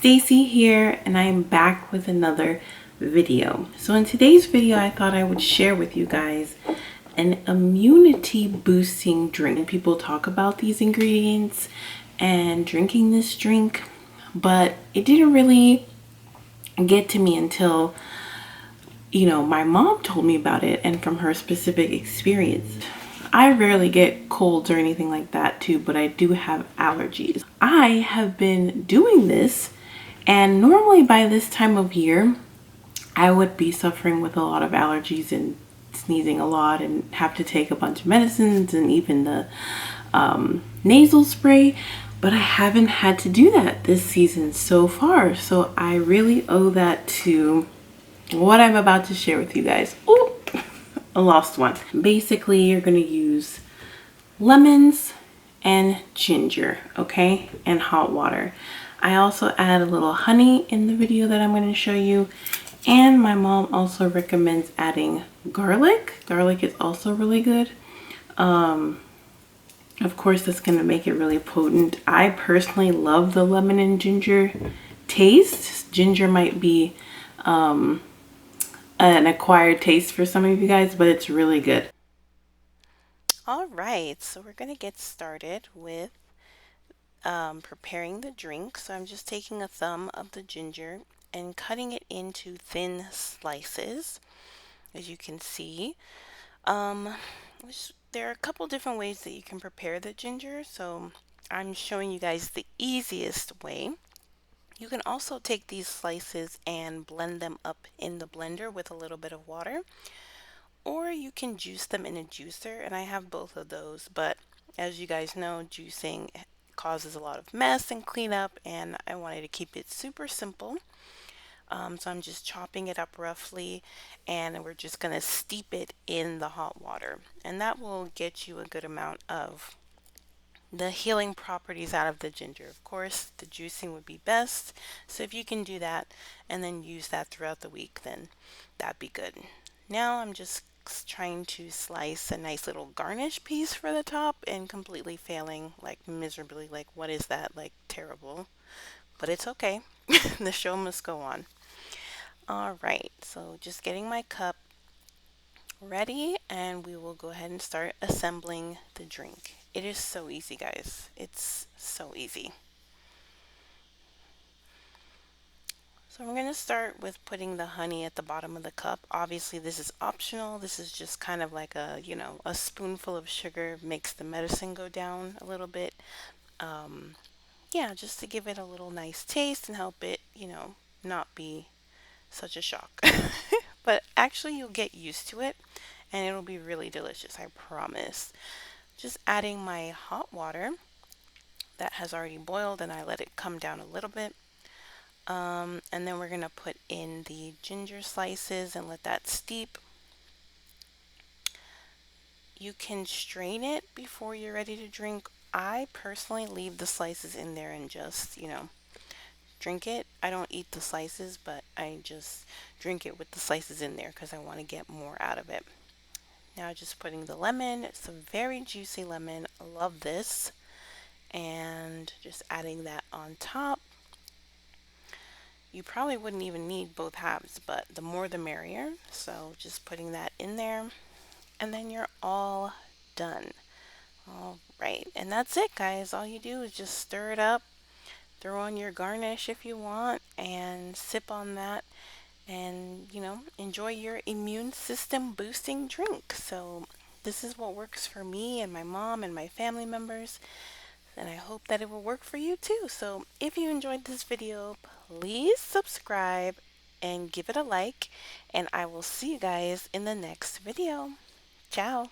Stacy here, and I am back with another video. So in today's video, I thought I would share with you guys an immunity boosting drink. People talk about these ingredients and drinking this drink, but it didn't really get to me until my mom told me about it, and from her specific experience. I rarely get colds or anything like that too, but I do have allergies. I have been doing this, and normally by this time of year, I would be suffering with a lot of allergies and sneezing a lot and have to take a bunch of medicines and even the nasal spray, but I haven't had to do that this season so far. So I really owe that to what I'm about to share with you guys. Oh, a lost one. Basically, you're going to use lemons and ginger, okay, and hot water. I also add a little honey in the video that I'm going to show you, and my mom also recommends adding garlic. Garlic is also really good. Of course, that's going to make it really potent. I personally love the lemon and ginger taste. Ginger might be an acquired taste for some of you guys, but it's really good. All right, so we're gonna get started with preparing the drink. So I'm just taking a thumb of the ginger and cutting it into thin slices, as you can see. There are a couple different ways that you can prepare the ginger, so I'm showing you guys the easiest way. You can also take these slices and blend them up in the blender with a little bit of water, or you can juice them in a juicer, and I have both of those, but as you guys know, juicing causes a lot of mess and cleanup, and I wanted to keep it super simple. So I'm just chopping it up roughly, and we're just going to steep it in the hot water, and that will get you a good amount of the healing properties out of the ginger. Of course, the juicing would be best, so if you can do that and then use that throughout the week, then that'd be good. Now I'm just trying to slice a nice little garnish piece for the top and completely failing, like miserably. Like, what is that? Like, terrible. But it's okay. The show must go on. All right, so just getting my cup ready, and we will go ahead and start assembling the drink. It is so easy, guys. It's so easy. So we're going to start with putting the honey at the bottom of the cup. Obviously, this is optional. This is just kind of like a spoonful of sugar makes the medicine go down a little bit. Yeah, just to give it a little nice taste and help it, not be such a shock. But actually, you'll get used to it and it'll be really delicious, I promise. Just adding my hot water that has already boiled, and I let it come down a little bit. And then we're going to put in the ginger slices and let that steep. You can strain it before you're ready to drink. I personally leave the slices in there and just, drink it. I don't eat the slices, but I just drink it with the slices in there because I want to get more out of it. Now just putting the lemon. It's a very juicy lemon. I love this. And just adding that on top. You probably wouldn't even need both halves, but the more the merrier. So just putting that in there, and then you're all done. All right, and that's it, guys. All you do is just stir it up, throw on your garnish if you want, and sip on that, and enjoy your immune system boosting drink. So this is what works for me and my mom and my family members, and I hope that it will work for you too. So if you enjoyed this video, please subscribe and give it a like, and I will see you guys in the next video. Ciao.